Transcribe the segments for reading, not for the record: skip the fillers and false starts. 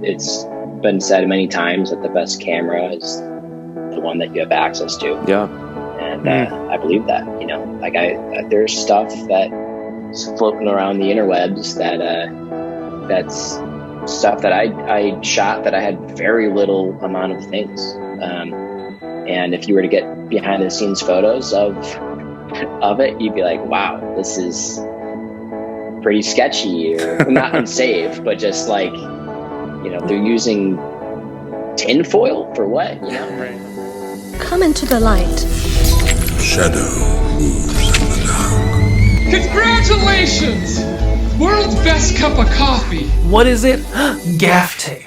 it's been said many times that the best camera is the one that you have access to. Yeah. And I believe that, you know, like there's stuff that's floating around the interwebs that's stuff that I shot that I had very little amount of things. And if you were to get behind the scenes photos of it, you'd be like, wow, this is pretty sketchy, or not unsafe, but just like, you know, they're using tinfoil for what, you know? Right. Come into the light. Shadow moves in the dark. Congratulations! World's best cup of coffee. What is it? Gaff tape.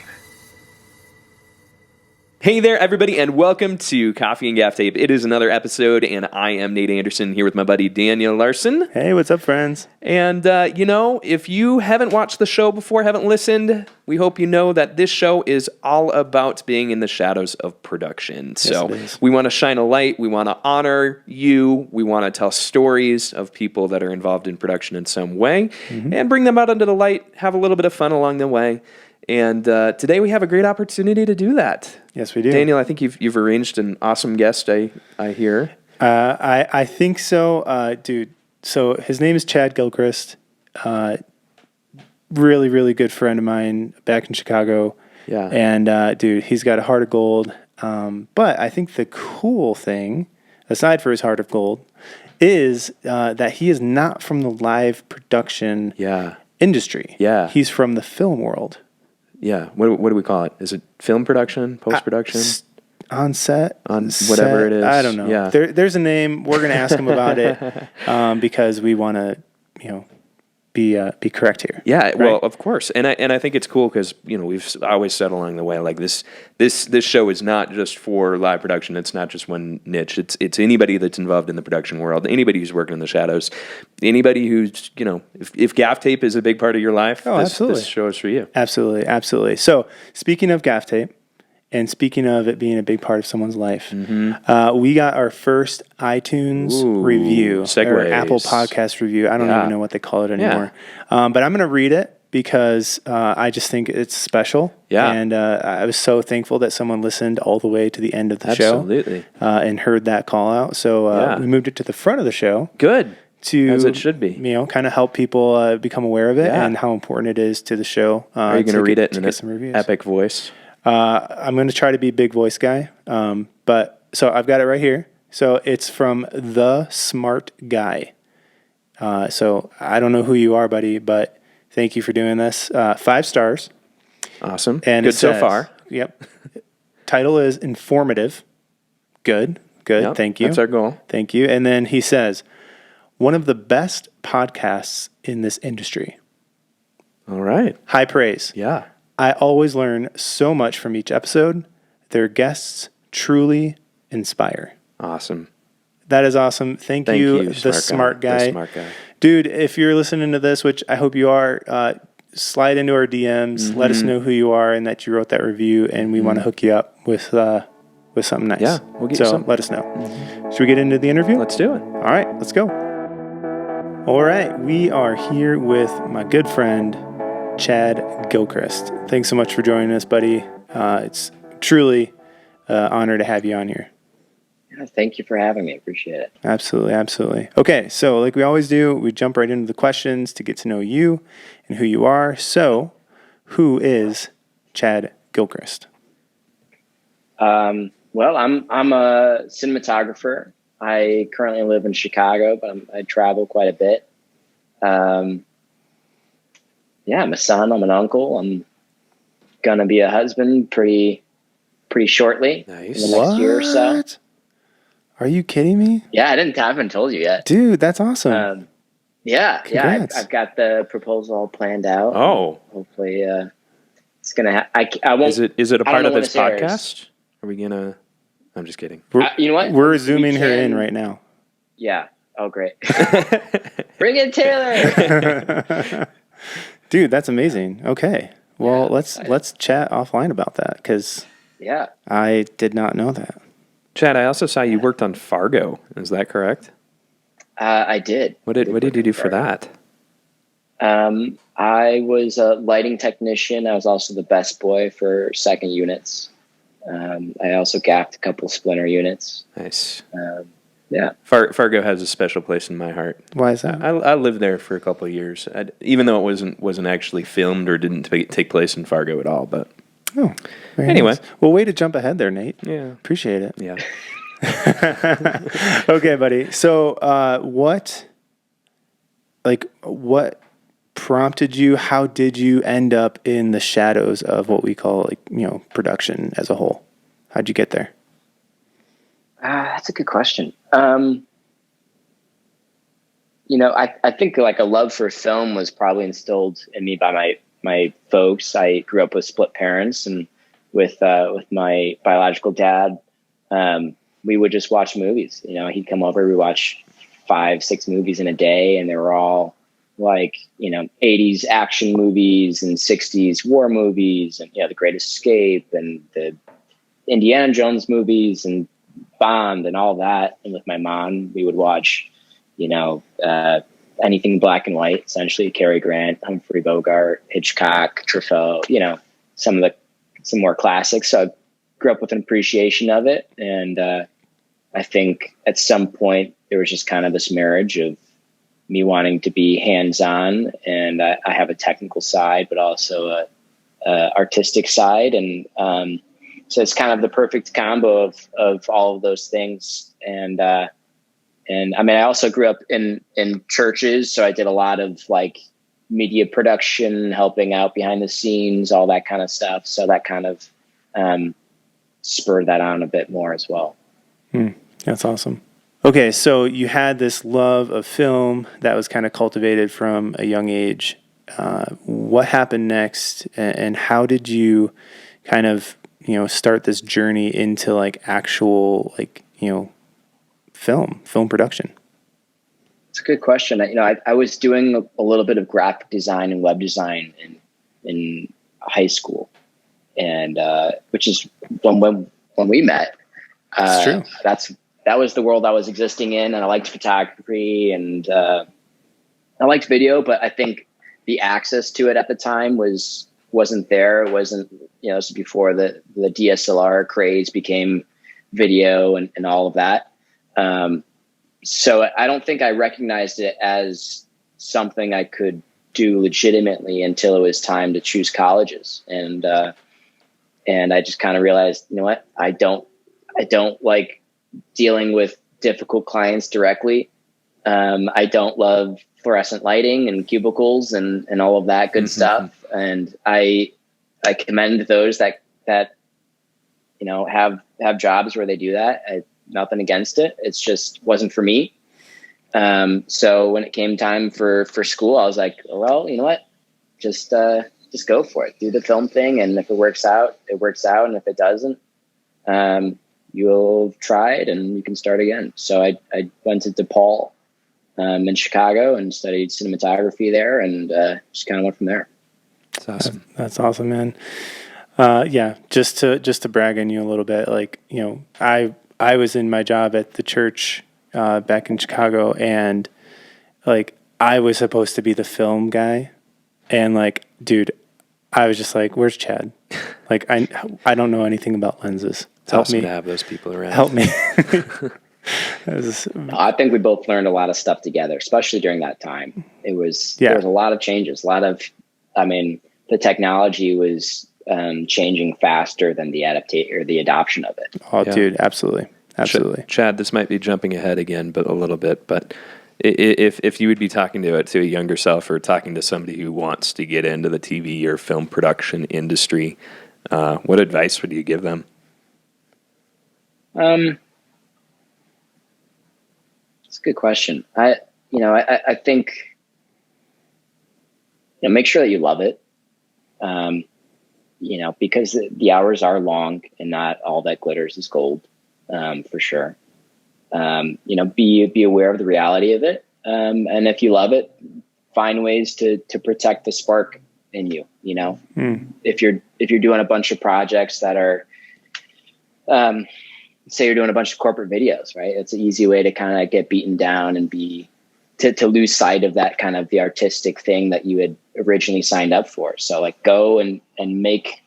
Hey there, everybody, and welcome to Coffee and Gaff Tape. It is another episode, and I am Nate Anderson here with my buddy Daniel Larson. Hey, what's up, friends? And, you know, if you haven't watched the show before, haven't listened, we hope you know that this show is all about being in the shadows of production. So we want to shine a light, we want to honor you, we want to tell stories of people that are involved in production in some way, and bring them out into the light, have a little bit of fun along the way. And today we have a great opportunity to do that. Yes, we do. Daniel, I think you've arranged an awesome guest, I hear. I think so, dude. So his name is Chad Gilchrist. Really, really good friend of mine back in Chicago. Yeah. And, dude, he's got a heart of gold. But I think the cool thing, aside for his heart of gold, is that he is not from the live production industry. Yeah. He's from the film world. Yeah. What do we call it? Is it film production, post-production? On set? On whatever it is. I don't know. Yeah. There's a name. We're going to ask him about it because we want to, you know, be correct here. Yeah, right? Well, of course. And I think it's cool because, you know, we've always said along the way, like this show is not just for live production. It's not just one niche. It's anybody that's involved in the production world, anybody who's working in the shadows, anybody who's, you know, if gaff tape is a big part of your life, this show is for you. Absolutely, absolutely. So speaking of gaff tape, and speaking of it being a big part of someone's life, we got our first iTunes review, or Apple Podcast review. I don't even know what they call it anymore. Yeah. But I'm going to read it because I just think it's special. Yeah. And I was so thankful that someone listened all the way to the end of the show and heard that call out. So we moved it to the front of the show. Good. As it should be. You know, kind of help people become aware of it and how important it is to the show. Are you going to read it in an epic voice? I'm going to try to be big voice guy. But so I've got it right here. So it's from The Smart Guy. So I don't know who you are, buddy, but thank you for doing this. 5 stars. Awesome. And good so far. Yep. Title is informative. Good. Yep, thank you. That's our goal. Thank you. And then he says, one of the best podcasts in this industry. All right. High praise. Yeah. I always learn so much from each episode. Their guests truly inspire. Awesome. That is awesome. Thank you, the smart guy. The smart guy. Dude, if you're listening to this, which I hope you are, slide into our DMs. Let us know who you are and that you wrote that review, and we want to hook you up with something nice. Yeah, we'll get you something. Let us know. Should we get into the interview? Let's do it. All right, let's go. All right, we are here with my good friend, Chad Gilchrist. Thanks so much for joining us, buddy. It's truly an honor to have you on here. Yeah, thank you for having me. Appreciate it. Absolutely, absolutely. Okay, so like we always do, we jump right into the questions to get to know you and who you are. So, who is Chad Gilchrist? Well, I'm a cinematographer. I currently live in Chicago, but I travel quite a bit. I'm a son. I'm an uncle. I'm gonna be a husband pretty shortly. Nice. In the next year or so. Are you kidding me? Yeah, I haven't told you yet. Dude, that's awesome. I've got the proposal all planned out. Oh, hopefully, it's gonna. I won't. Is it a part of this podcast? Are we gonna? I'm just kidding. You know what? We're zooming her in right now. Yeah. Oh, great. Bring it, Taylor. Dude, that's amazing. Okay. Well, let's chat offline about that because I did not know that. Chad, I also saw you worked on Fargo. Is that correct? I did. What did you do for that? I was a lighting technician. I was also the best boy for second units. I also gaffed a couple splinter units. Nice. Yeah. Fargo has a special place in my heart. Why is that? I lived there for a couple of years, even though it wasn't actually filmed or didn't take place in Fargo at all. But anyway, nice. Well, way to jump ahead there, Nate. Yeah, appreciate it. Yeah. Okay, buddy. So, what prompted you? How did you end up in the shadows of what we call production as a whole? How'd you get there? That's a good question. I think like a love for film was probably instilled in me by my folks. I grew up with split parents, and with my biological dad, we would just watch movies. He'd come over, we watch 5-6 movies in a day, and they were all like 80s action movies and 60s war movies, and The Greatest Escape and the Indiana Jones movies and Bond and all that. And with my mom, we would watch anything black and white, essentially. Cary Grant, Humphrey Bogart, Hitchcock, Truffaut, some more classics. So I grew up with an appreciation of it. And I think at some point there was just kind of this marriage of me wanting to be hands-on, and I have a technical side, but also a artistic side. And so it's kind of the perfect combo of all of those things. And I mean, I also grew up in churches, so I did a lot of like media production, helping out behind the scenes, all that kind of stuff. So that kind of spurred that on a bit more as well. That's awesome. Okay, so you had this love of film that was kind of cultivated from a young age. What happened next, and how did you kind of start this journey into like actual film production? It's a good question. I was doing a little bit of graphic design and web design in high school, and which is when we met. It's true. That was the world I was existing in, and I liked photography and I liked video, but I think the access to it at the time wasn't there. It wasn't, this is before the DSLR craze became video and all of that. So I don't think I recognized it as something I could do legitimately until it was time to choose colleges. And I just kind of realized, what, I don't like dealing with difficult clients directly. I don't love fluorescent lighting and cubicles and all of that good stuff. And I commend those that have jobs where they do that. Nothing against it. It's just wasn't for me. So when it came time for school, I was like, well, you know what? Just go for it. Do the film thing. And if it works out, it works out. And if it doesn't, you'll try it and you can start again. So I went to DePaul in Chicago and studied cinematography there, and just kind of went from there. That's awesome. That's awesome, man. Yeah, just to brag on you a little bit, I was in my job at the church back in Chicago, and I was supposed to be the film guy, and dude, I was just like, where's Chad? I don't know anything about lenses. It's awesome to have those people around. Help me. I think we both learned a lot of stuff together, especially during that time. There was a lot of changes, the technology was changing faster than the adoption of it. Oh, yeah. Dude, absolutely. Chad, this might be jumping ahead again, but a little bit. But if you would be talking to a younger self, or talking to somebody who wants to get into the TV or film production industry, what advice would you give them? It's a good question. I think, make sure that you love it. Because the hours are long and not all that glitters is gold, for sure. Be aware of the reality of it. And if you love it, find ways to protect the spark in you, if you're doing a bunch of projects that are, say you're doing a bunch of corporate videos, right? It's an easy way to kind of get beaten down and be to lose sight of that kind of the artistic thing that you had originally signed up for. So like go and make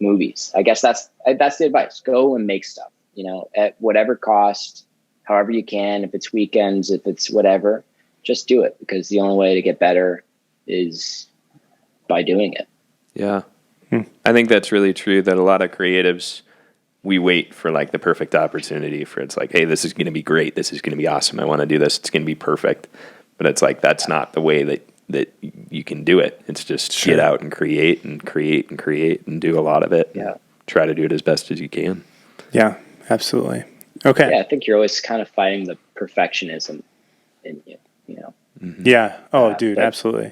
movies. I guess that's the advice. Go and make stuff, at whatever cost, however you can, if it's weekends, if it's whatever, just do it, because the only way to get better is by doing it. Yeah. I think that's really true, that a lot of creatives, we wait for like the perfect opportunity for, it's like, hey, this is going to be great. This is going to be awesome. I want to do this. It's going to be perfect. But it's like, that's not the way that you can do it. It's just get out and create and create and create and do a lot of it. Yeah. Try to do it as best as you can. Yeah, absolutely. Okay. Yeah, I think you're always kind of fighting the perfectionism in you, Mm-hmm. Yeah. Oh, dude, absolutely.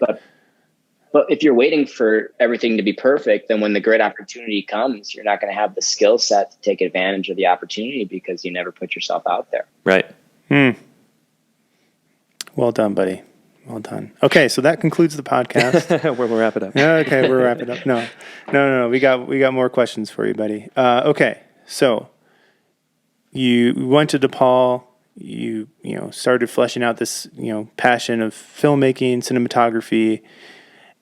But if you're waiting for everything to be perfect, then when the great opportunity comes, you're not going to have the skill set to take advantage of the opportunity because you never put yourself out there. Right. Well done, buddy. Well done. Okay, so that concludes the podcast. We'll wrap it up. Okay, we'll wrap it up. No. We got more questions for you, buddy. Okay, so you went to DePaul. You started fleshing out this passion of filmmaking, cinematography.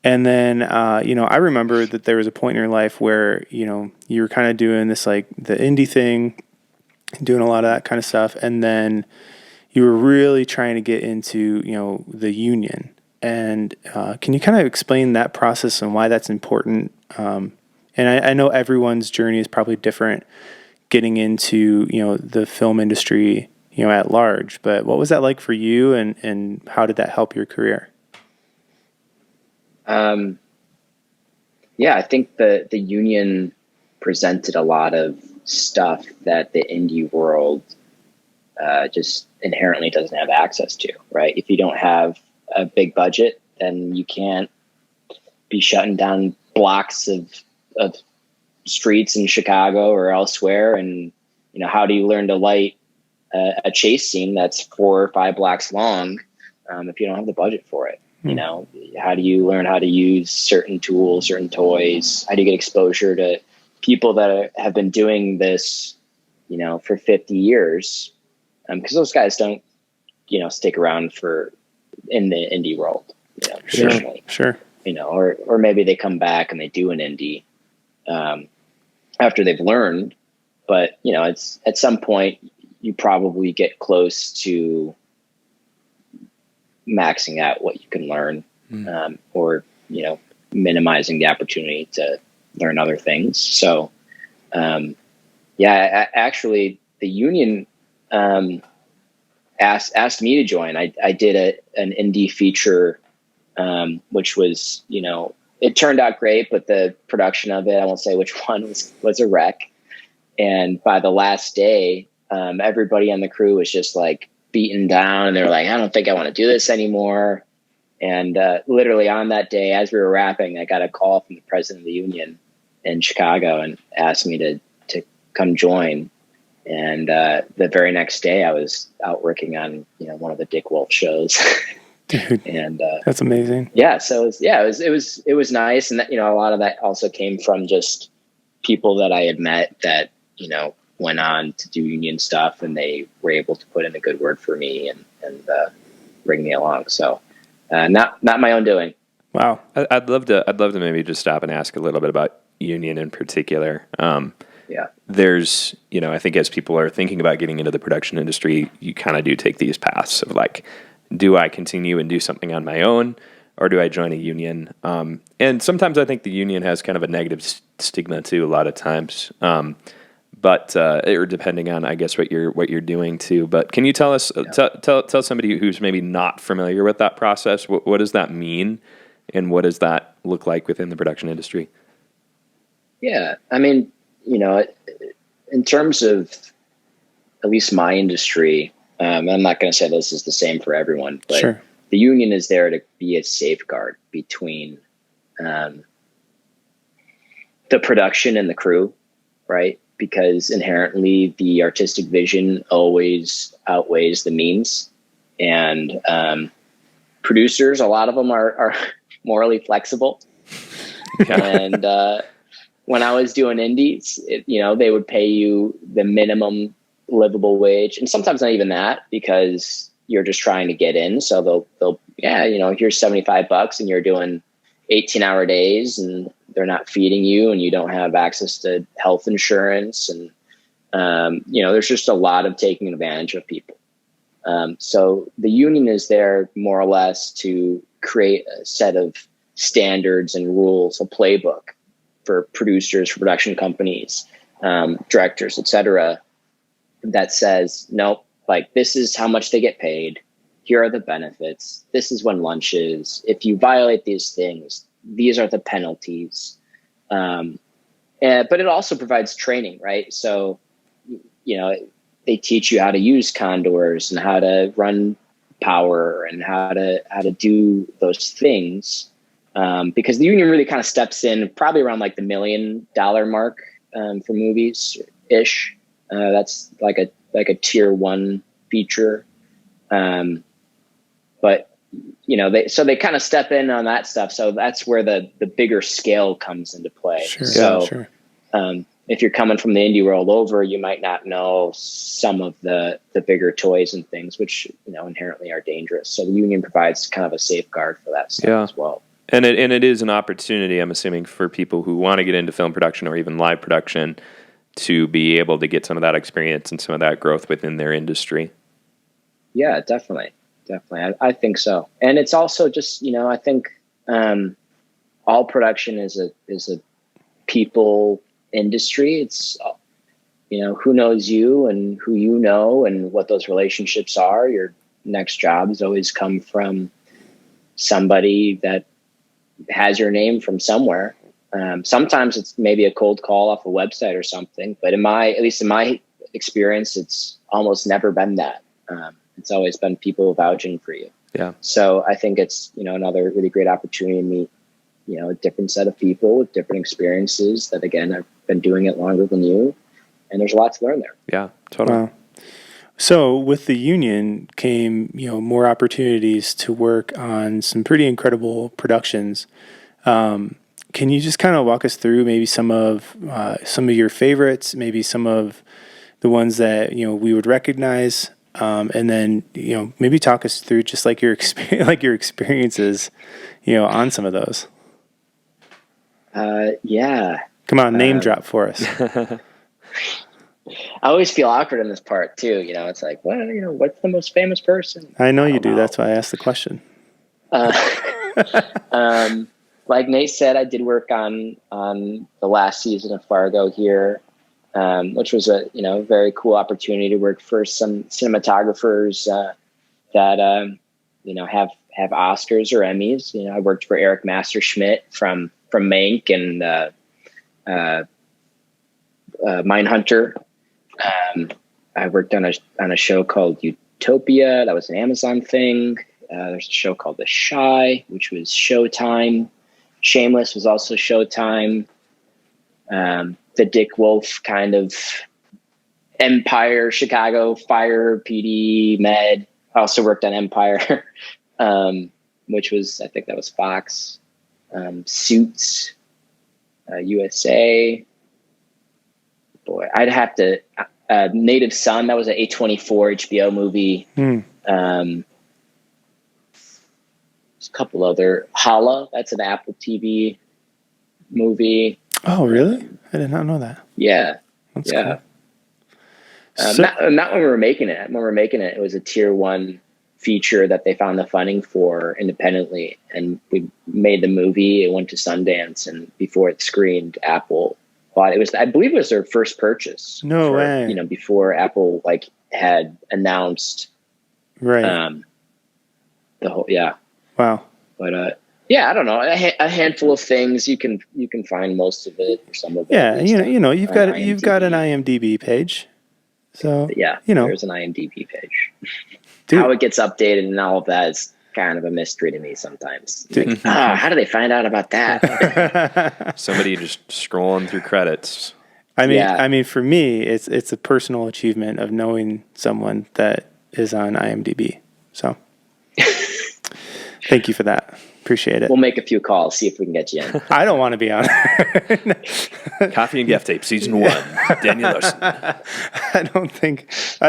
And then, I remember that there was a point in your life where, you were kind of doing this, like the indie thing, doing a lot of that kind of stuff. And then you were really trying to get into, the union. And can you kind of explain that process and why that's important? And I know everyone's journey is probably different getting into, the film industry, at large. But what was that like for you, and how did that help your career? Yeah, I think the union presented a lot of stuff that the indie world just inherently doesn't have access to, right? If you don't have a big budget, then you can't be shutting down blocks of streets in Chicago or elsewhere. And, how do you learn to light a chase scene that's 4 or 5 blocks long if you don't have the budget for it? How do you learn how to use certain tools, certain toys? How do you get exposure to people that have been doing this, for 50 years? Because those guys don't, stick around in the indie world, traditionally. Sure. Or maybe they come back and they do an indie after they've learned. But, it's at some point you probably get close to maxing out what you can learn, or, minimizing the opportunity to learn other things. So, actually the union, asked me to join. I did an indie feature, which was, it turned out great, but the production of it, I won't say which one, was a wreck. And by the last day, everybody on the crew was just like beaten down, and they were like, I don't think I want to do this anymore. And literally on that day, as we were wrapping, I got a call from the president of the union in Chicago and asked me to come join. And the very next day, I was out working on one of the Dick Wolf shows. Dude, and that's amazing. Yeah, so it was nice, and that, a lot of that also came from just people that I had met that went on to do union stuff, and they were able to put in a good word for me and bring me along. So not my own doing. Wow, I'd love to maybe just stop and ask a little bit about union in particular. There's, I think as people are thinking about getting into the production industry, you kind of do take these paths of like, do I continue and do something on my own, or do I join a union? And sometimes I think the union has kind of a negative stigma too, a lot of times. But or depending on, I guess, what you're doing too. But can you tell us, tell somebody who's maybe not familiar with that process, what does that mean, and what does that look like within the production industry? Yeah, I mean, in terms of at least my industry, I'm not going to say this is the same for everyone, but sure, the union is there to be a safeguard between the production and the crew, right? Because inherently the artistic vision always outweighs the means, and producers, a lot of them are morally flexible. And when I was doing indies, they would pay you the minimum livable wage, and sometimes not even that, because you're just trying to get in. So they'll here's $75 and you're doing 18-hour days and they're not feeding you and you don't have access to health insurance. And, there's just a lot of taking advantage of people. So the union is there more or less to create a set of standards and rules, a playbook for producers, for production companies, directors, etc., that says, nope, like this is how much they get paid. Here are the benefits. This is when lunch is. If you violate these things, these are the penalties. But it also provides training, right? So, they teach you how to use condors and how to run power and how to do those things. Because the union really kind of steps in probably around like the $1 million mark for movies ish. That's like a tier 1 feature. But they kind of step in on that stuff. So that's where the bigger scale comes into play. Sure. So, yeah, sure. If you're coming from the indie world over, you might not know some of the bigger toys and things, which, inherently are dangerous. So the union provides kind of a safeguard for that stuff as well. And it is an opportunity, I'm assuming, for people who want to get into film production or even live production to be able to get some of that experience and some of that growth within their industry. Yeah, definitely. I think so. And it's also just, I think all production is a people industry. It's, who knows you and who you know and what those relationships are. Your next jobs always come from somebody that has your name from somewhere. Sometimes it's maybe a cold call off a website or something, but at least in my experience, it's almost never been that. It's always been people vouching for you. Yeah. So I think it's, another really great opportunity to meet, a different set of people with different experiences that, again, have been doing it longer than you. And there's a lot to learn there. Yeah, totally. Wow. So with the union came, more opportunities to work on some pretty incredible productions. Can you just kind of walk us through maybe some of your favorites, maybe some of the ones that, we would recognize, and then, maybe talk us through just like your experiences, on some of those. Yeah. Come on, name drop for us. I always feel awkward in this part too. It's like, well, what's the most famous person? I know you do. That's why I asked the question. Like Nate said, I did work on the last season of Fargo here, which was a very cool opportunity to work for some cinematographers that have Oscars or Emmys. I worked for Eric Masterschmidt from Mank and Mindhunter. I worked on a show called Utopia. That was an Amazon thing. There's a show called The Shy, which was Showtime. Shameless was also Showtime. The Dick Wolf kind of Empire, Chicago, Fire, PD, Med. I also worked on Empire, which was, I think that was Fox. Suits, USA. Boy, I'd have to. Native Son, that was an A24 HBO movie. There's a couple other. Hala, that's an Apple TV movie. Oh, really? I did not know that. Yeah. That's cool. Not when we were making it. When we were making it, it was a tier 1 feature that they found the funding for independently. And we made the movie. It went to Sundance, and before it screened, Apple bought it. I believe it was their first purchase. No way. Before Apple had announced right. The whole, yeah. Wow. But I don't know, a handful of things. You can find most of it or some of it. Yeah, you've got an IMDb page. So yeah, there's an IMDb page. Dude. How it gets updated and all of that is kind of a mystery to me sometimes. How do they find out about that? Somebody just scrolling through credits. I mean, for me, it's a personal achievement of knowing someone that is on IMDb. So, thank you for that. Appreciate it. We'll make a few calls, see if we can get you in. I don't want to be on. Coffee and Gaff Tape, season 1. Daniel Larson. I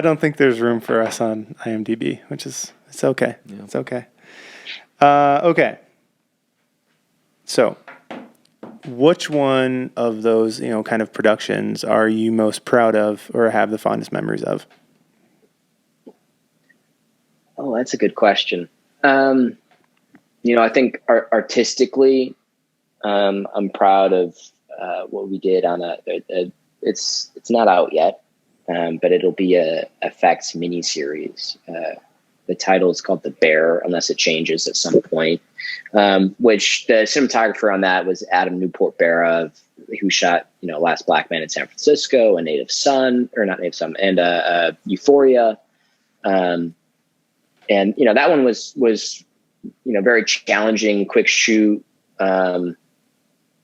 don't think there's room for us on IMDb, which is it's okay. Yeah. It's okay. Okay. So, which one of those kind of productions are you most proud of or have the fondest memories of? Oh, that's a good question. I think artistically, I'm proud of what we did on it's not out yet, but it'll be a effects miniseries. The title is called The Bear, unless it changes at some point. Which the cinematographer on that was Adam Newport Barra, who shot Last Black Man in San Francisco and Native Son, or not Native Son, and Euphoria. And that one was very challenging, quick shoot, a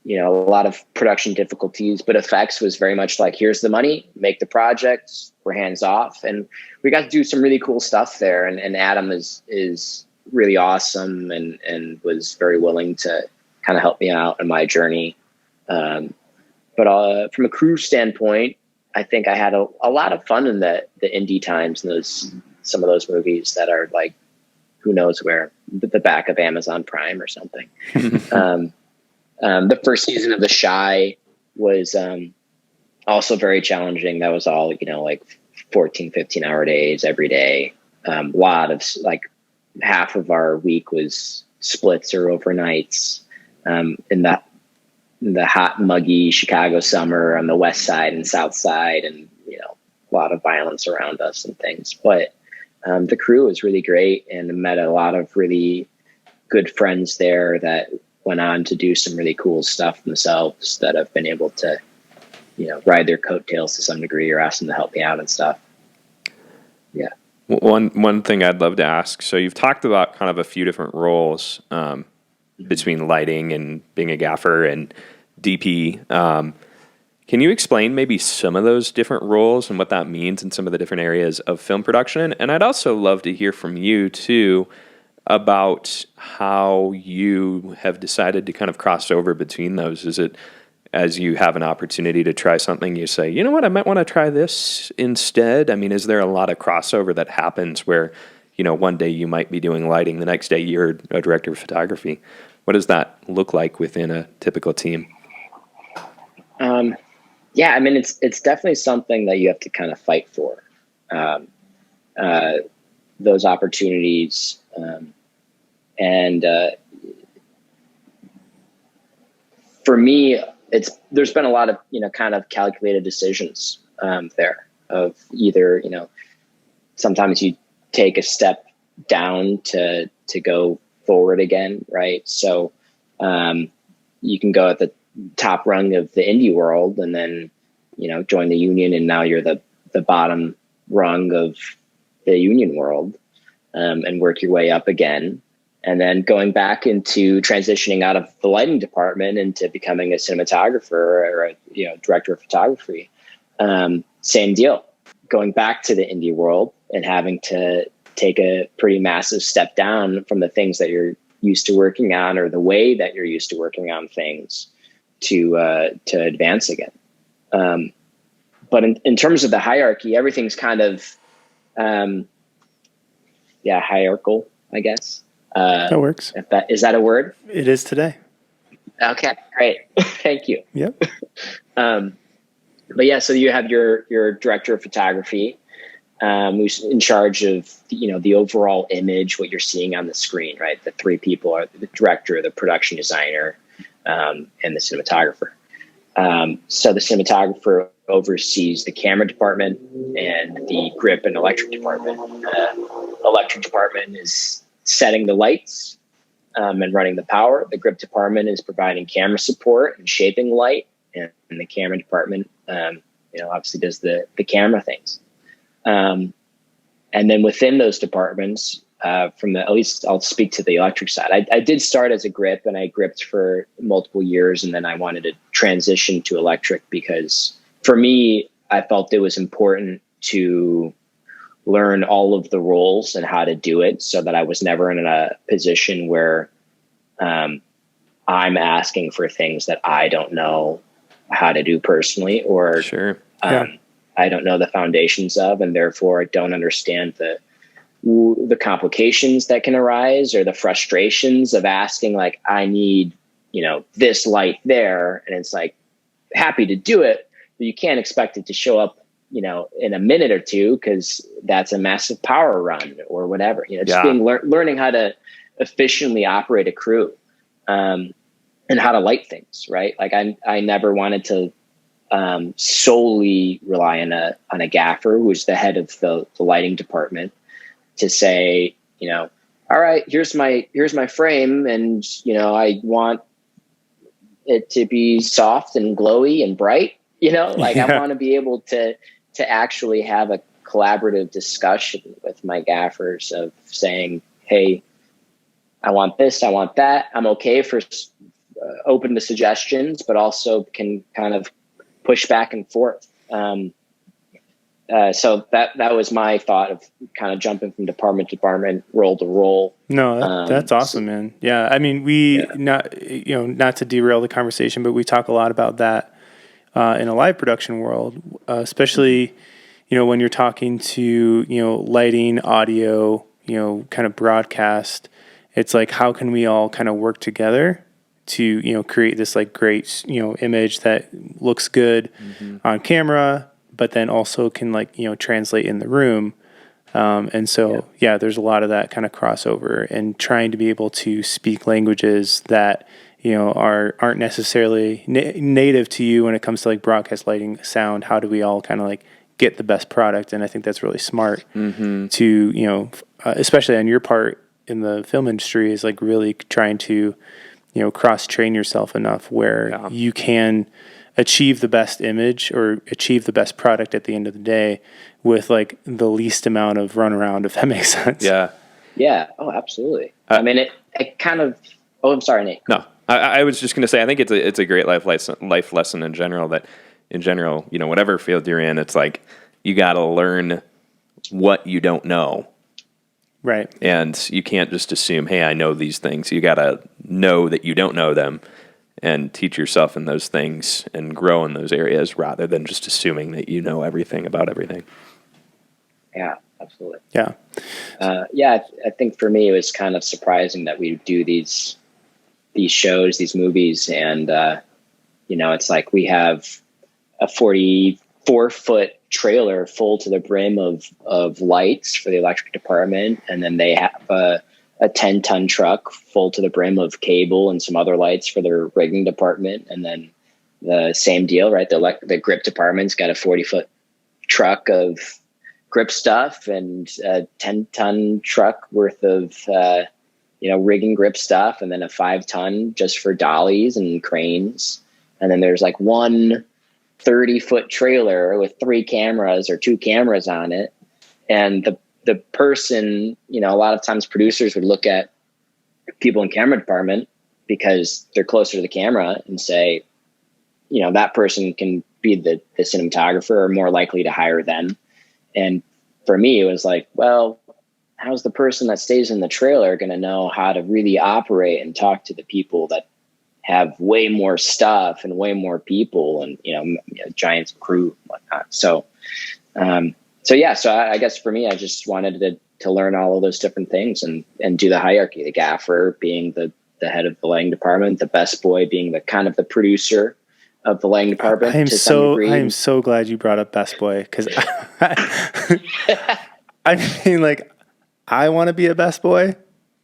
lot of production difficulties, but effects was very much like, here's the money, make the project, we're hands off. And we got to do some really cool stuff there. And Adam is really awesome and was very willing to kind of help me out in my journey. But from a crew standpoint, I think I had a lot of fun in the indie times and some of those movies that are like, who knows where, the back of Amazon Prime or something. The first season of The Chi was also very challenging. That was all, like 14, 15-hour days every day. A lot of, like, half of our week was splits or overnights in the hot, muggy Chicago summer on the west side and south side, and, a lot of violence around us and things. But the crew was really great, and met a lot of really good friends there that went on to do some really cool stuff themselves that have been able to, ride their coattails to some degree or ask them to help me out and stuff. Yeah. One thing I'd love to ask, so you've talked about kind of a few different roles between lighting and being a gaffer and DP. Can you explain maybe some of those different roles and what that means in some of the different areas of film production? And I'd also love to hear from you, too, about how you have decided to kind of cross over between those. Is it as you have an opportunity to try something, you say, you know what, I might want to try this instead? I mean, is there a lot of crossover that happens where, one day you might be doing lighting, the next day you're a director of photography? What does that look like within a typical team? Yeah, I mean, it's definitely something that you have to kind of fight for, those opportunities. For me, there's been a lot of, kind of calculated decisions there of either, sometimes you take a step down to go forward again, right? So you can go at the top rung of the indie world and then, join the union, and now you're the bottom rung of the union world, and work your way up again. And then going back into transitioning out of the lighting department into becoming a cinematographer or a director of photography. Same deal, going back to the indie world and having to take a pretty massive step down from the things that you're used to working on, or the way that you're used to working on things, to advance again. But in terms of the hierarchy, everything's kind of, hierarchical, I guess. That works. Is that a word? It is today. Okay, great. Thank you. Yep. But yeah, so you have your director of photography, who's in charge of, the overall image, what you're seeing on the screen, right? The three people are the director, the production designer, and the cinematographer. So the cinematographer oversees the camera department and the grip and electric department. Electric department is setting the lights and running the power. The grip department is providing camera support and shaping light, and the camera department, obviously does the camera things. And then within those departments, at least I'll speak to the electric side. I did start as a grip, and I gripped for multiple years, and then I wanted to transition to electric because for me, I felt it was important to learn all of the roles and how to do it so that I was never in a position where I'm asking for things that I don't know how to do personally, or I don't know the foundations of, and therefore I don't understand the complications that can arise, or the frustrations of asking, like, I need, this light there. And it's like, happy to do it, but you can't expect it to show up, in a minute or two, because that's a massive power run or whatever, learning how to efficiently operate a crew, and how to light things, right? Like I never wanted to solely rely on a gaffer who's the head of the lighting department to say, all right, here's my frame, and I want it to be soft and glowy and bright, I want to be able to actually have a collaborative discussion with my gaffers of saying, hey, I want this, I want that. I'm okay for open to suggestions, but also can kind of push back and forth. So that was my thought of kind of jumping from department to department, role to role. No, that's awesome, man. Yeah. I mean, not to derail the conversation, but we talk a lot about that in a live production world, especially, when you're talking to, lighting, audio, kind of broadcast. It's like, how can we all kind of work together to, create this like great, image that looks good on camera, but then also can translate in the room. And so, there's a lot of that kind of crossover, and trying to be able to speak languages that, aren't necessarily native to you when it comes to like broadcast lighting, sound. How do we all kind of like get the best product? And I think that's really smart to, especially on your part in the film industry, is like really trying to, cross train yourself enough where you can achieve the best image or achieve the best product at the end of the day with like the least amount of runaround, if that makes sense. Yeah. Yeah. Oh, absolutely. I mean, it kind of, I'm sorry, Nate. No, I was just going to say, I think it's a great life lesson in general, that in general, whatever field you're in, it's like, you got to learn what you don't know. Right. And you can't just assume, hey, I know these things. You got to know that you don't know them and teach yourself in those things and grow in those areas, rather than just assuming that you know everything about everything. Yeah, absolutely. Yeah. I think for me, it was kind of surprising that we do these shows, these movies, and, it's like we have a 44-foot trailer full to the brim of lights for the electric department, and then they have a 10-ton truck full to the brim of cable and some other lights for their rigging department, and then the same deal, right? The grip department's got a 40-foot truck of grip stuff and a 10-ton truck worth of rigging grip stuff, and then a 5-ton just for dollies and cranes, and then there's like one 30-foot trailer with 3 cameras or 2 cameras on it. And the person, a lot of times producers would look at people in camera department because they're closer to the camera and say, that person can be the cinematographer, or more likely to hire them. And for me, it was like, well, how's the person that stays in the trailer going to know how to really operate and talk to the people that have way more stuff and way more people and, giant crew and whatnot. So I guess for me, I just wanted to learn all of those different things and do the hierarchy, the gaffer being the head of the lighting department, the best boy being the kind of the producer of the lighting department. I am so glad you brought up best boy, because I mean, like, I want to be a best boy,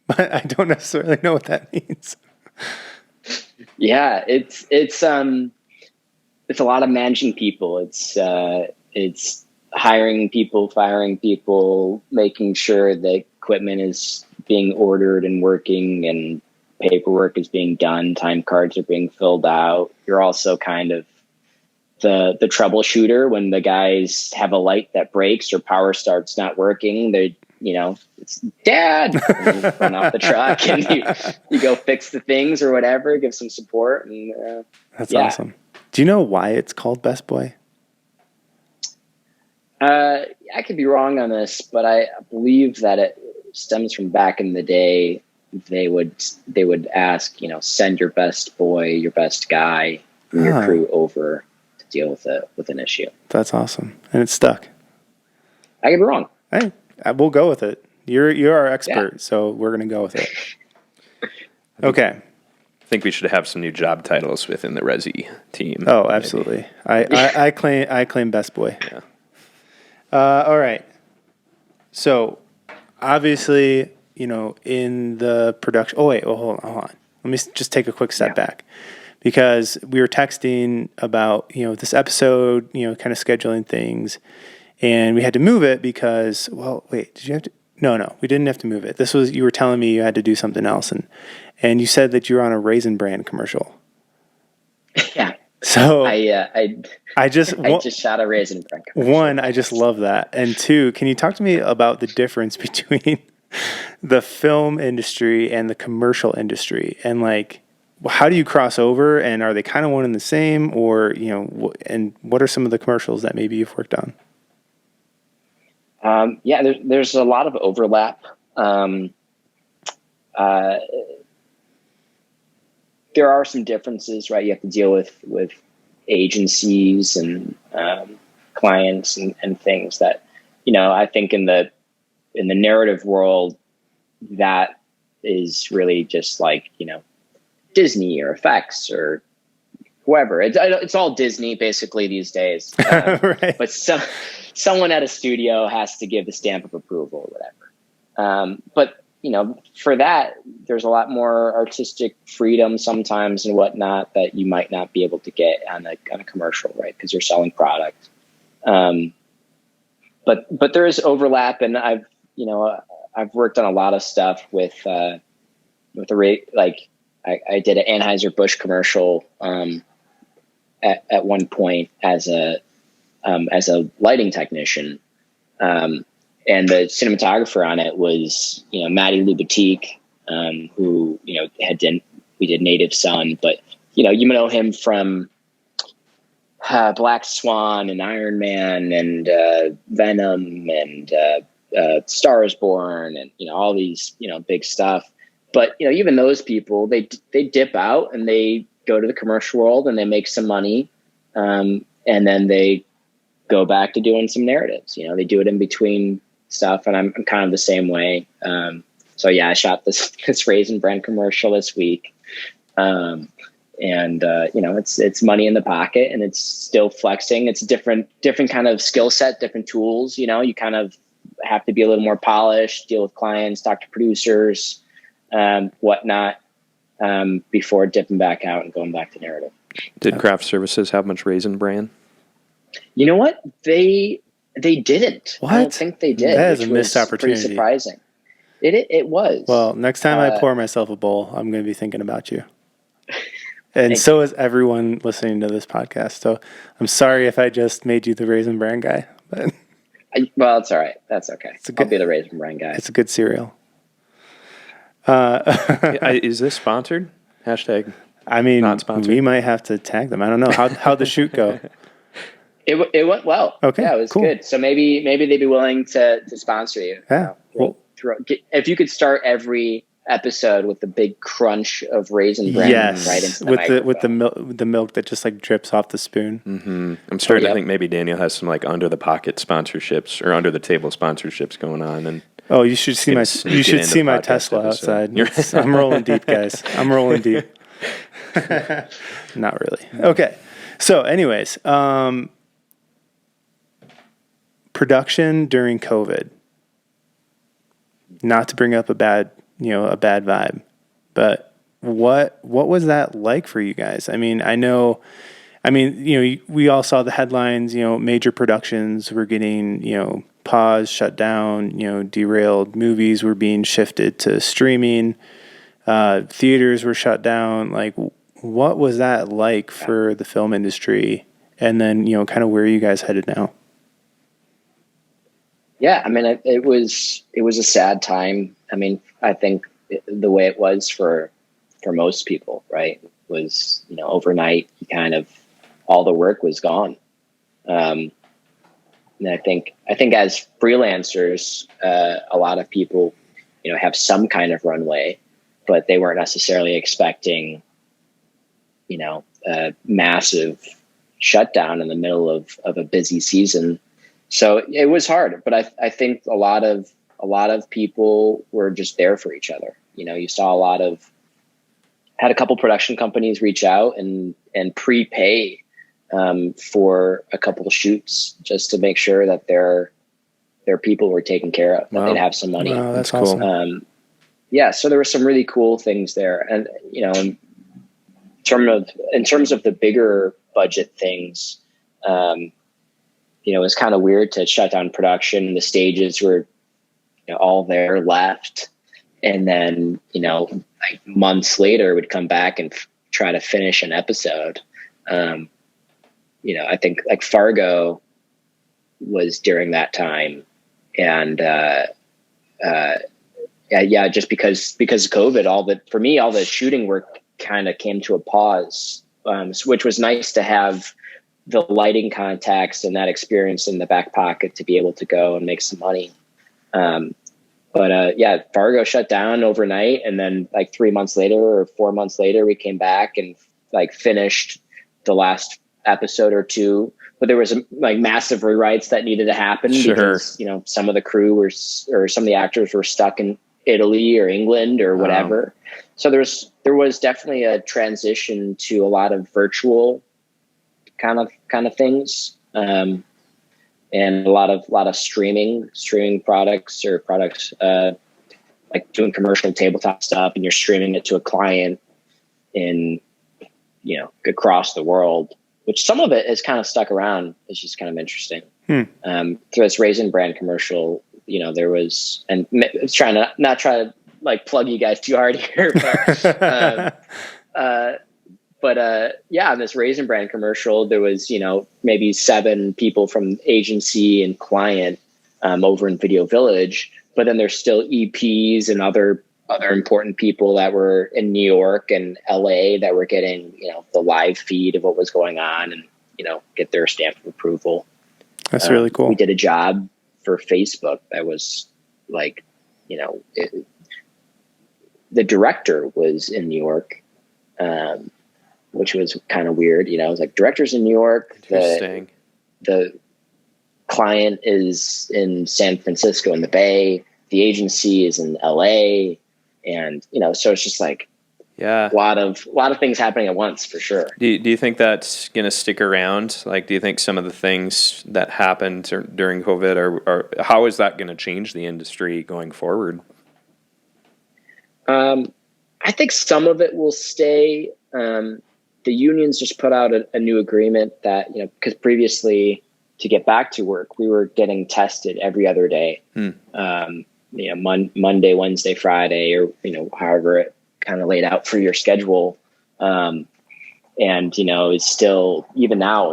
but I don't necessarily know what that means. Yeah, it's a lot of managing people. It's hiring people, firing people, making sure the equipment is being ordered and working, and paperwork is being done, time cards are being filled out. You're also kind of the troubleshooter when the guys have a light that breaks or power starts not working. It's Dad, and you run off the truck and you go fix the things or whatever, give some support. And that's awesome. Do you know why it's called Best Boy? I could be wrong on this, but I believe that it stems from back in the day. they would ask, send your best boy, your best guy from your crew over to deal with an issue. That's awesome. And it's stuck. I could be wrong. Hey, we'll go with it. You're our expert, so we're going to go with it. Okay. I think we should have some new job titles within the Resi team. Oh, absolutely. I claim best boy. Yeah. All right. So, obviously, in the production. Oh wait. Well, hold on. Let me just take a quick step back, because we were texting about this episode, kind of scheduling things, and we had to move it because. Well, wait. Did you have to? No, we didn't have to move it. This was, you were telling me you had to do something else, and you said that you were on a Raisin Bran commercial. Yeah. So I just shot a Raisin Bran commercial. One, I just love that, and two, can you talk to me about the difference between the film industry and the commercial industry, and like, how do you cross over, and are they kind of one and the same, or and what are some of the commercials that maybe you've worked on? There's a lot of overlap. There are some differences, right? You have to deal with agencies and clients and things that, I think in the narrative world, that is really just like, Disney or effects or whoever. It's all Disney basically these days. Right. But someone at a studio has to give the stamp of approval or whatever. But for that, there's a lot more artistic freedom sometimes and whatnot that you might not be able to get on a commercial, right? Because you're selling product. But there is overlap, and I've worked on a lot of stuff with the rate. Like I did an Anheuser-Busch commercial at one point as a lighting technician. And the cinematographer on it was, Maddie Lubatique, who, we did Native Son, but, you know him from Black Swan and Iron Man and Venom and Star is Born and, all these, big stuff. But, even those people, they dip out and they go to the commercial world and they make some money. And then they go back to doing some narratives. They do it in between stuff, and I'm kind of the same way. So yeah, I shot this Raisin Bran commercial this week, and it's money in the pocket, and it's still flexing. It's a different kind of skill set, different tools. You kind of have to be a little more polished, deal with clients, talk to producers, whatnot, before dipping back out and going back to narrative. Did craft services have much Raisin Bran? You know what? They didn't. What? I don't think they did. That is a missed opportunity. Pretty surprising. It was. Well, next time I pour myself a bowl, I'm going to be thinking about you. And so is everyone listening to this podcast. So I'm sorry if I just made you the Raisin Bran guy. But well, it's all right. That's okay. I'll be the Raisin Bran guy. It's a good cereal. Is this sponsored? Hashtag. I mean, not sponsored. We might have to tag them. I don't know. How'd the shoot go? It went well. Okay, yeah, it was cool. good. So maybe they'd be willing to sponsor you. Yeah. Well, if you could start every episode with the big crunch of Raisin Bran right into the milk that just like drips off the spoon. Mm-hmm. I'm starting to think maybe Daniel has some like under the pocket sponsorships or under the table sponsorships going on. And you should see my Tesla outside. I'm rolling deep, guys. I'm rolling deep. Not really. Okay. So, anyways, production during COVID. Not to bring up a bad vibe, but what was that like for you guys? I mean, we all saw the headlines, major productions were getting, paused, shut down, derailed. Movies were being shifted to streaming. Theaters were shut down. Like, what was that like for the film industry? And then, kind of where are you guys headed now? Yeah, I mean, it was a sad time. I mean, I think the way it was for most people, right, was, overnight, all the work was gone. And I think as freelancers, a lot of people, have some kind of runway. but they weren't necessarily expecting, a massive shutdown in the middle of a busy season. So it was hard, but I think a lot of people were just there for each other. You saw had a couple production companies reach out and prepay for a couple of shoots just to make sure that their people were taken care of, that they'd have some money. Wow, that's cool. So there were some really cool things there. And, in terms of the bigger budget things, it was kind of weird to shut down production. The stages were all there left. And then, like months later would come back and try to finish an episode. I think like Fargo was during that time. And, just because of COVID, all the shooting work kind of came to a pause, which was nice to have the lighting contacts and that experience in the back pocket to be able to go and make some money. Fargo shut down overnight. And then like 3 months later or 4 months later, we came back and like finished the last episode or two, but there was massive rewrites that needed to happen because, some of the crew or some of the actors were stuck in Italy or England or whatever. Wow. So there was definitely a transition to a lot of virtual kind of things. And a lot of streaming products like doing commercial tabletop stuff, and you're streaming it to a client in, across the world, which some of it has kind of stuck around. It's just kind of interesting. For this Raisin brand commercial, there was, and trying to not try to like plug you guys too hard here, but on this Raisin brand commercial, there was, maybe 7 people from agency and client over in Video Village, but then there's still EPs and other important people that were in New York and LA that were getting, the live feed of what was going on and, get their stamp of approval. That's really cool. We did a job for Facebook that was like, the director was in New York, which was kind of weird. It was like director's in New York. The client is in San Francisco in the Bay. The agency is in LA. And, so it's just like, a lot of things happening at once for sure. Do you think that's going to stick around? Like, do you think some of the things that happened during COVID are how is that going to change the industry going forward? I think some of it will stay. The unions just put out a new agreement that, because previously to get back to work, we were getting tested every other day. Monday, Wednesday, Friday, or, however it kind of laid out for your schedule. And, it's still, even now,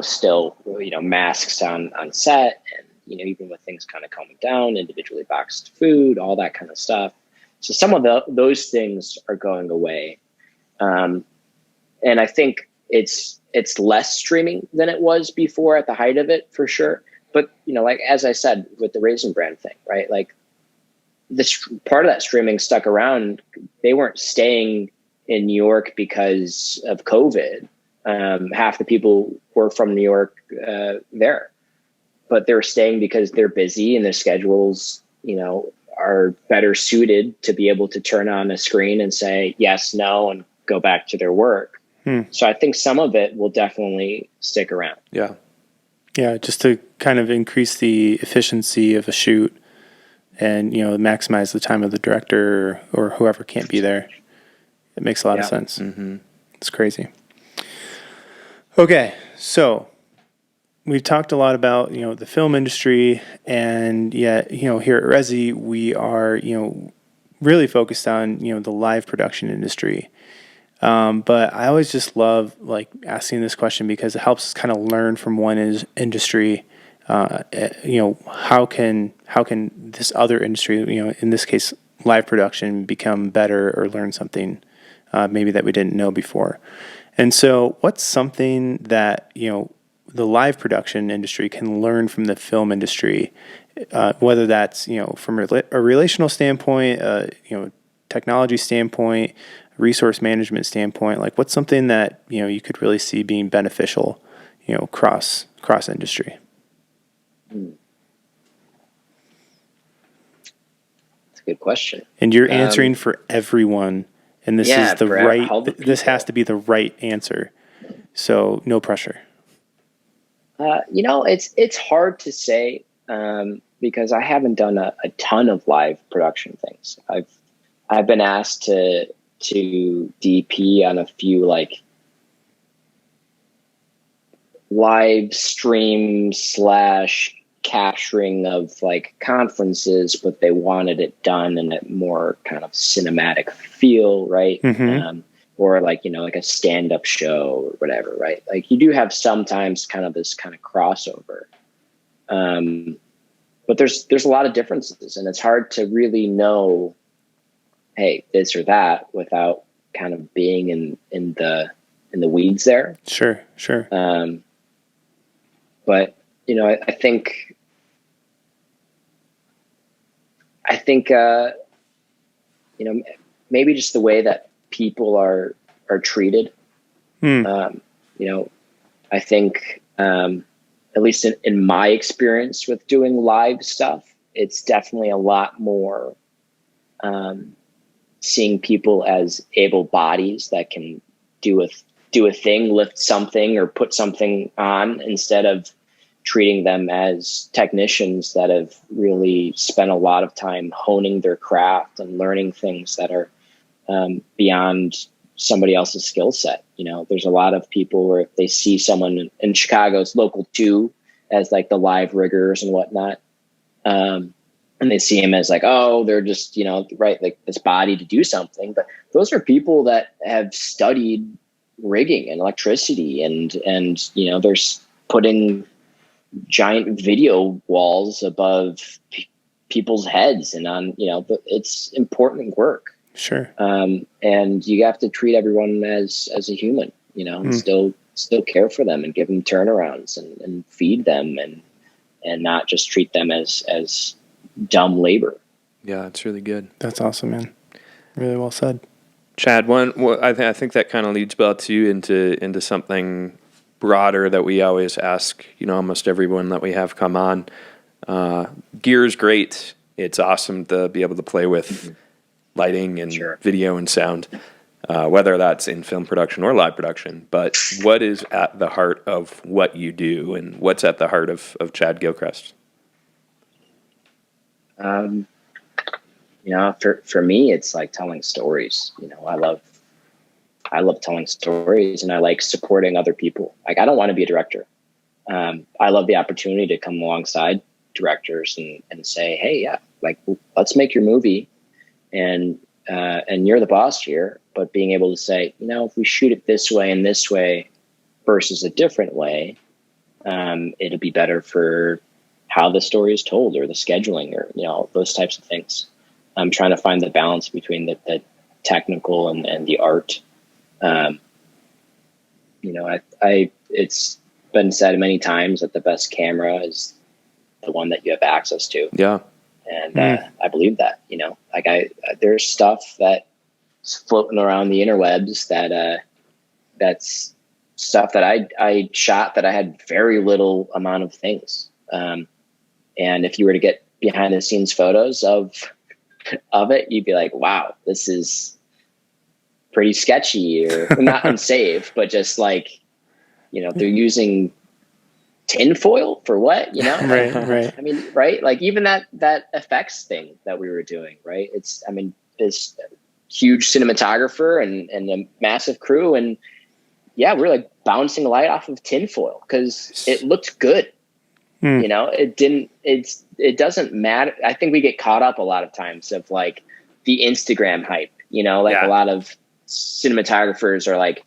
masks on set and, even with things kind of calming down, individually boxed food, all that kind of stuff. So some of those things are going away. And I think it's less streaming than it was before at the height of it, for sure. But, like, as I said, with the Raisin brand thing, right? Like, this part of that streaming stuck around. They weren't staying in New York because of COVID. Half the people were from New York there, but they're staying because they're busy and their schedules, are better suited to be able to turn on a screen and say yes, no, and go back to their work. So I think some of it will definitely stick around. Yeah. Yeah. Just to kind of increase the efficiency of a shoot and, maximize the time of the director or whoever can't be there. It makes a lot of sense. Mm-hmm. It's crazy. Okay. So we've talked a lot about, the film industry, and yet, here at Resi, we are, really focused on, the live production industry. But I always just love asking this question because it helps us kind of learn from one industry. How can this other industry, in this case, live production, become better or learn something maybe that we didn't know before? And so what's something that, the live production industry can learn from the film industry, whether that's, from a relational standpoint, technology standpoint, resource management standpoint, like what's something that, you could really see being beneficial, cross industry? That's a good question. And you're answering for everyone, and this is the right, this has to be the right answer. So no pressure. It's hard to say, because I haven't done a ton of live production things. I've been asked to DP on a few like live stream / capturing of like conferences, but they wanted it done in a more kind of cinematic feel, right? Mm-hmm. Or like, like a stand-up show or whatever, right? Like you do have sometimes kind of this kind of crossover. But there's a lot of differences, and it's hard to really know, hey, this or that without kind of being in the weeds there. Sure. But I think maybe just the way that people are treated. I think at least in my experience with doing live stuff, it's definitely a lot more seeing people as able bodies that can do a thing, lift something or put something on, instead of treating them as technicians that have really spent a lot of time honing their craft and learning things that are beyond somebody else's skill set. There's a lot of people where if they see someone in Chicago's local 2 as like the live riggers and whatnot, and they see him as like, oh, they're just, right, like this body to do something. But those are people that have studied rigging and electricity and they're putting giant video walls above people's heads and on, it's important work. Sure. And you have to treat everyone as a human, and still care for them and give them turnarounds and feed them and not just treat them as dumb labor. Yeah, it's really good. That's awesome, man. Really well said. Chad, I think that kind of leads well too into something broader that we always ask, almost everyone that we have come on. Gear is great. It's awesome to be able to play with lighting and video and sound, whether that's in film production or live production. But what is at the heart of what you do, and what's at the heart of Chad Gilchrist? For me, it's like telling stories. I love telling stories, and I like supporting other people. Like, I don't want to be a director. I love the opportunity to come alongside directors and say, hey, yeah, like, let's make your movie. And you're the boss here, but being able to say, if we shoot it this way and this way versus a different way, it'll be better for how the story is told or the scheduling or, those types of things. I'm trying to find the balance between the technical and the art. It's been said many times that the best camera is the one that you have access to. Yeah. And I believe that, there's stuff that's floating around the interwebs that's stuff that I shot that I had very little amount of things. And if you were to get behind the scenes photos of it, you'd be like, wow, this is pretty sketchy, or not unsafe, but just like, they're using tinfoil for what, Right. I mean, right. Like even that effects thing that we were doing, right. This huge cinematographer and a massive crew. And yeah, we're like bouncing light off of tinfoil because it looked good. It doesn't matter. I think we get caught up a lot of times of like the Instagram hype, a lot of cinematographers are like,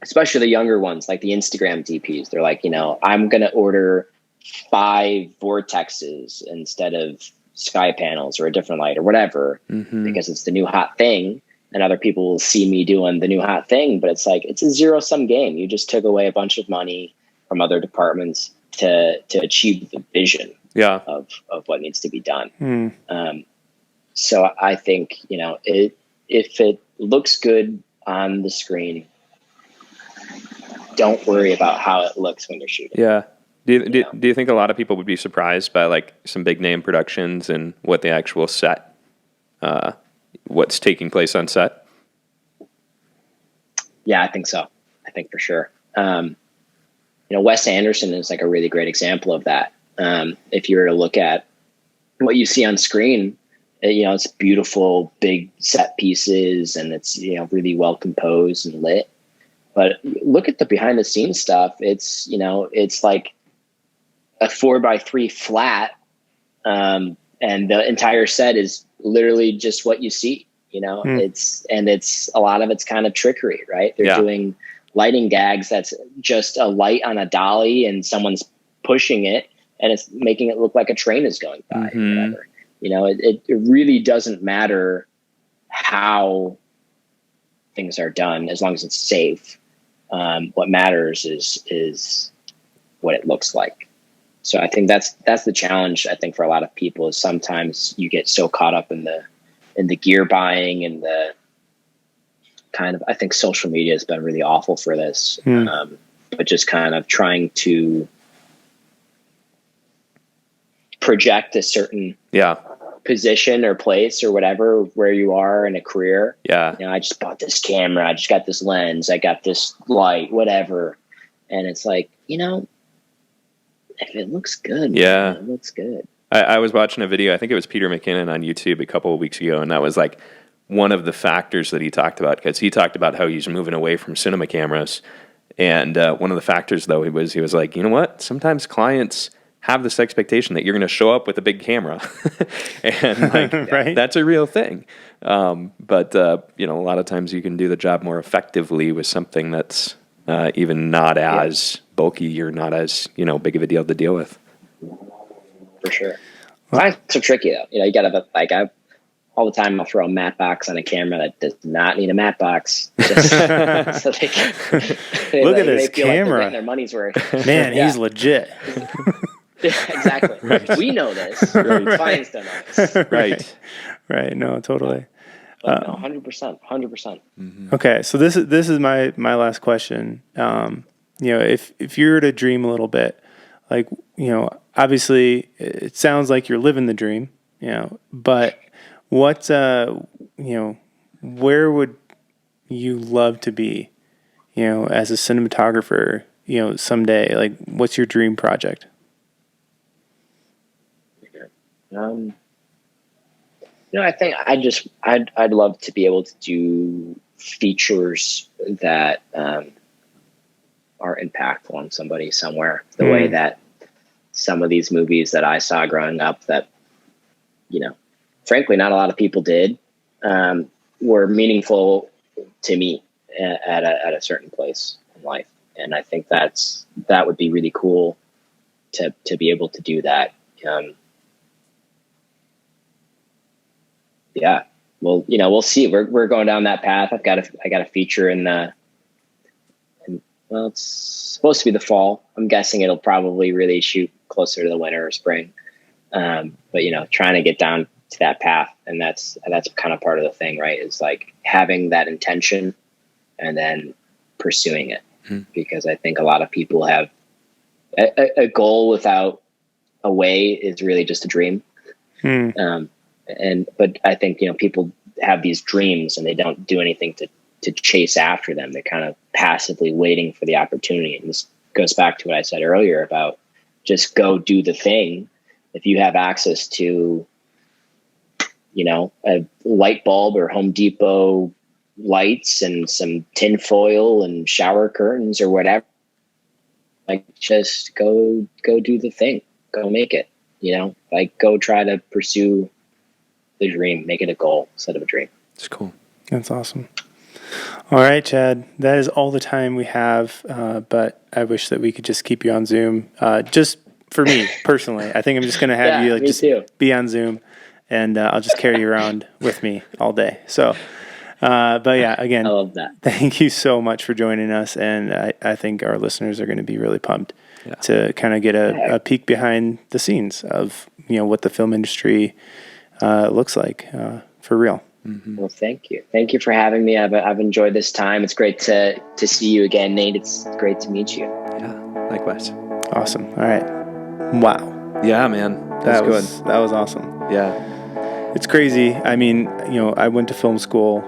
especially the younger ones, like the Instagram DPs, they're like, I'm going to order 5 vortexes instead of sky panels or a different light or whatever, because it's the new hot thing. And other people will see me doing the new hot thing, but it's like, it's a 0-sum game. You just took away a bunch of money from other departments to achieve the vision of what needs to be done. So I think, if it looks good on the screen, don't worry about how it looks when you're shooting. Yeah. Do you think a lot of people would be surprised by like some big name productions and what the actual set, what's taking place on set? Yeah, I think so. I think for sure. Wes Anderson is like a really great example of that. If you were to look at what you see on screen, it's beautiful, big set pieces, and it's, really well composed and lit. But look at the behind the scenes stuff. It's, it's like a 4x3 flat. And the entire set is literally just what you see, it's a lot of it's kind of trickery, right? They're doing lighting gags. That's just a light on a dolly and someone's pushing it and it's making it look like a train is going by. Whatever. It really doesn't matter how things are done as long as it's safe. What matters is what it looks like. So I think that's the challenge. I think for a lot of people is sometimes you get so caught up in the gear buying and the kind of, I think social media has been really awful for this. But just kind of trying to project a certain position or place or whatever where you are in a career. I just bought this camera, I just got this lens, I got this light, whatever. And it's like, if it looks good, man, it looks good. I was watching a video, I think it was Peter McKinnon on YouTube a couple of weeks ago, and that was like one of the factors that he talked about, because he talked about how he's moving away from cinema cameras. And one of the factors, though, he was like, you know what? Sometimes clients have this expectation that you're going to show up with a big camera. And like, that's a real thing. But a lot of times you can do the job more effectively with something that's even not as bulky or not as, big of a deal to deal with. For sure. It's so tricky, though. You got to, all the time I'll throw a matte box on a camera that does not need a matte box. Just so they look at this camera. Like their money's worth. Man, he's legit. Exactly. Right. We know this. Clients don't know this. Right. No, totally. 100%. Mm-hmm. Okay, so this is my last question. If you were to dream a little bit, like, obviously it sounds like you're living the dream, but what, where would you love to be, as a cinematographer, someday? Like, what's your dream project? I think I'd love to be able to do features that are impactful on somebody somewhere. The way that some of these movies that I saw growing up that, frankly, not a lot of people did, were meaningful to me at a certain place in life. And I think that would be really cool to be able to do that. Well, we'll see. We're going down that path. I got a feature it's supposed to be the fall. I'm guessing it'll probably really shoot closer to the winter or spring. But trying to get down to that path, and that's kind of part of the thing, right? Is like having that intention and then pursuing it. Because I think a lot of people have a goal without a way is really just a dream. But I think, people have these dreams and they don't do anything to chase after them. They're kind of passively waiting for the opportunity. And this goes back to what I said earlier about just go do the thing. If you have access to, a light bulb or Home Depot lights and some tin foil and shower curtains or whatever, like just go do the thing, go make it, like go try to pursue the dream, make it a goal instead of a dream. It's cool. That's awesome. All right, Chad, that is all the time we have. But I wish that we could just keep you on Zoom. Just for me personally, I think I'm just going to have you be on Zoom, and I'll just carry you around with me all day. So, but yeah, again, I love that. Thank you so much for joining us. And I think our listeners are going to be really pumped to kind of get a peek behind the scenes of, what the film industry looks like for real. Mm-hmm. Well, thank you for having me. I've enjoyed this time. It's great to see you again, Nate. It's great to meet you. Yeah, likewise. Awesome. All right. Wow. Yeah, man. That was good. That was awesome. Yeah. It's crazy. I mean, I went to film school,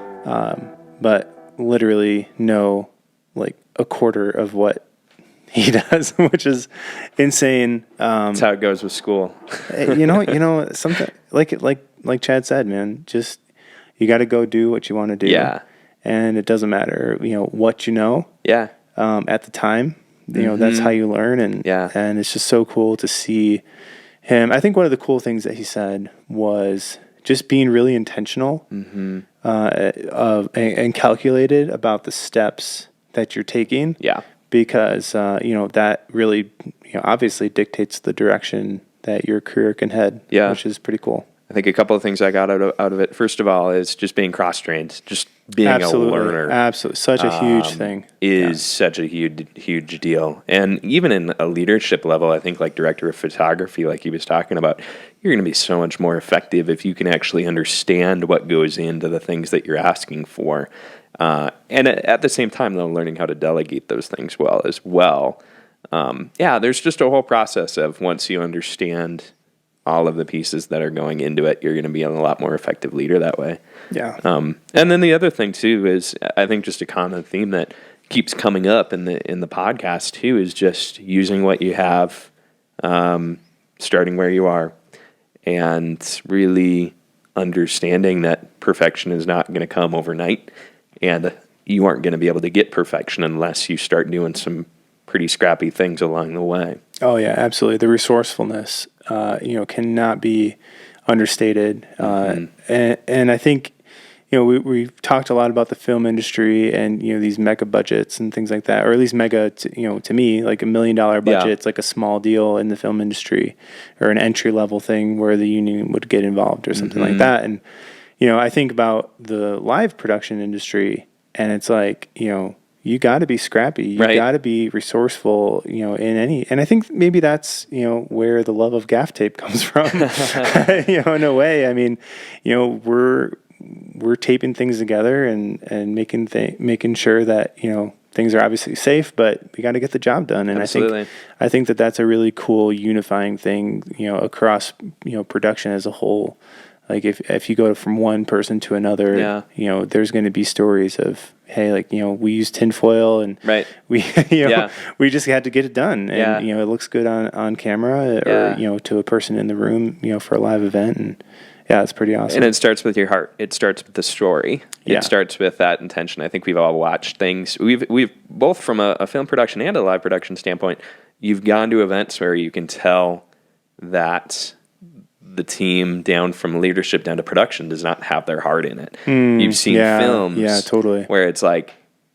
but literally know like a quarter of what he does, which is insane. That's how it goes with school. Something like Chad said, man, just you got to go do what you want to do. Yeah. And it doesn't matter, what you know. Yeah. At the time, that's how you learn. And it's just so cool to see him. I think one of the cool things that he said was just being really intentional and calculated about the steps that you're taking. Yeah. Because, that really, obviously dictates the direction that your career can head, which is pretty cool. I think a couple of things I got out of it, first of all, is just being cross-trained, just being a learner. Absolutely. Such a huge thing. Is such a huge deal. And even in a leadership level, I think like director of photography, like he was talking about, you're going to be so much more effective if you can actually understand what goes into the things that you're asking for. And at the same time, though, learning how to delegate those things well as well. There's just a whole process of once you understand all of the pieces that are going into it, you're going to be a lot more effective leader that way. Yeah. And then the other thing too is I think just a common theme that keeps coming up in the podcast too is just using what you have, starting where you are, and really understanding that perfection is not going to come overnight, and you aren't going to be able to get perfection unless you start doing some pretty scrappy things along the way. Oh yeah, absolutely. The resourcefulness, cannot be understated. And I think, we've talked a lot about the film industry and, these mega budgets and things like that, or at least mega, to me, like $1 million budget, it's like a small deal in the film industry or an entry level thing where the union would get involved or something like that. And, I think about the live production industry and it's like, you got to be scrappy. You got to be resourceful, and I think maybe that's, where the love of gaff tape comes from, in a way. I mean, we're taping things together and making sure that, things are obviously safe, but we got to get the job done. And Absolutely. I think that that's a really cool unifying thing, across, production as a whole. Like if you go from one person to another, there's going to be stories of, hey, like, we use tinfoil and we, we just had to get it done. And, it looks good on camera or, to a person in the room, for a live event. And it's pretty awesome. And it starts with your heart. It starts with the story. It starts with that intention. I think we've all watched things. We've both from a film production and a live production standpoint, you've gone to events where you can tell that the team down from leadership down to production does not have their heart in it. You've seen films totally. where it's like,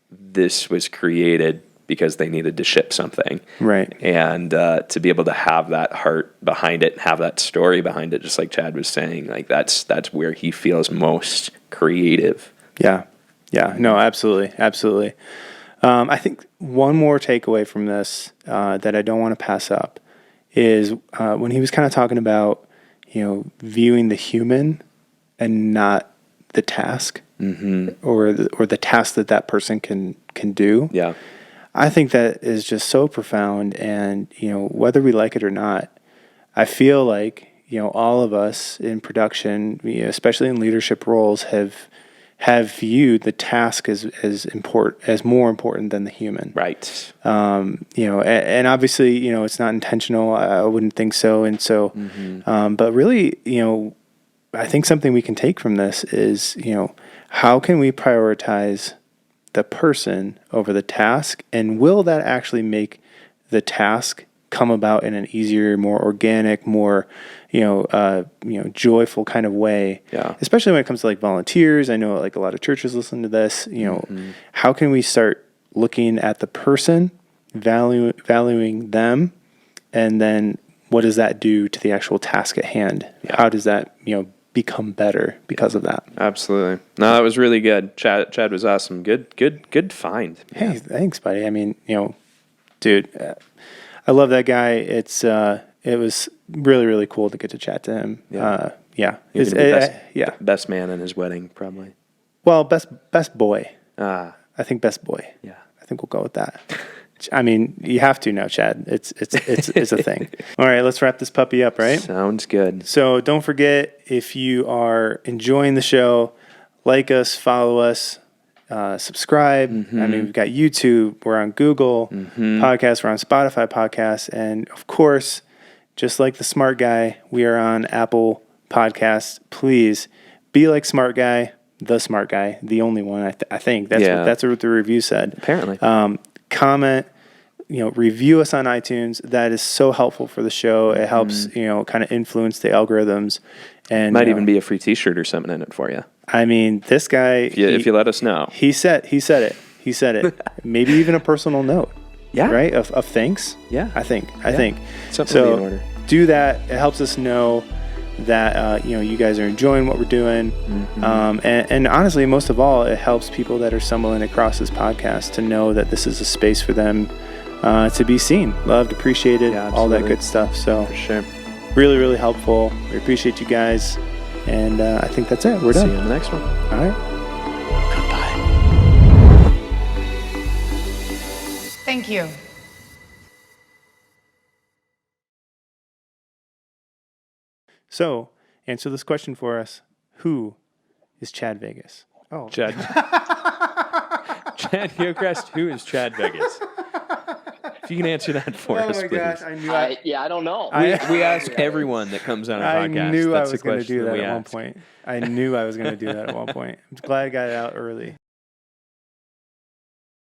this was created because they needed to ship something. Right. And to be able to have that heart behind it, have that story behind it, just like Chad was saying, like that's where he feels most creative. Yeah. Yeah. No, absolutely. Absolutely. I think one more takeaway from this that I don't want to pass up is when he was kind of talking about, viewing the human and not the task or the task that person can do. Yeah. I think that is just so profound. And, whether we like it or not, I feel like, all of us in production, especially in leadership roles, have viewed the task as more important than the human. Right. And obviously, it's not intentional. I wouldn't think so. And so, but really, I think something we can take from this is, how can we prioritize the person over the task? And will that actually make the task come about in an easier, more organic, more, joyful kind of way? Yeah. Especially when it comes to like volunteers. I know like a lot of churches listen to this, how can we start looking at the person, valuing them, and then what does that do to the actual task at hand? Yeah. How does that, become better because of that? Absolutely. No, that was really good. Chad was awesome. Good find. Hey, thanks, buddy. I mean, dude, I love that guy. It was really, really cool to get to chat to him. yeah. You're His, gonna be yeah. best man in his wedding, probably. Well, best boy. Ah, I think best boy. yeah. I think we'll go with that. I mean, you have to now, Chad. It's a thing. All right, let's wrap this puppy up, right? Sounds good. So don't forget, if you are enjoying the show, like us, follow us, subscribe. I mean, we've got YouTube. We're on Google Podcasts. We're on Spotify Podcasts. And, of course, just like the Smart Guy, we are on Apple Podcasts. Please be like Smart Guy, the Smart Guy, the only one, I think. That's what the review said. Apparently. Comment, review us on iTunes. That is so helpful for the show. It helps, kind of influence the algorithms. And might even be a free T-shirt or something in it for you. I mean, this guy, if you let us know, he said it. Maybe even a personal note. Yeah. Right. Of thanks. Yeah. I think. Something So in order. Do that. It helps us know that you guys are enjoying what we're doing, and honestly, most of all, it helps people that are stumbling across this podcast to know that this is a space for them to be seen, loved, appreciated, all that good stuff. So for sure, really, really helpful. We appreciate you guys, and I think that's it. We're done. See you on the next one. All right. Goodbye. Thank you. So, answer this question for us. Who is Chad Vegas? Oh. Chad Gilchrist, who is Chad Vegas? If you can answer that for us, please. Gosh, I don't know. We ask everyone that comes on our podcast. I knew I That's was the going to question do that we at one ask. point. I knew I was going to do that at one point. I'm glad I got it out early.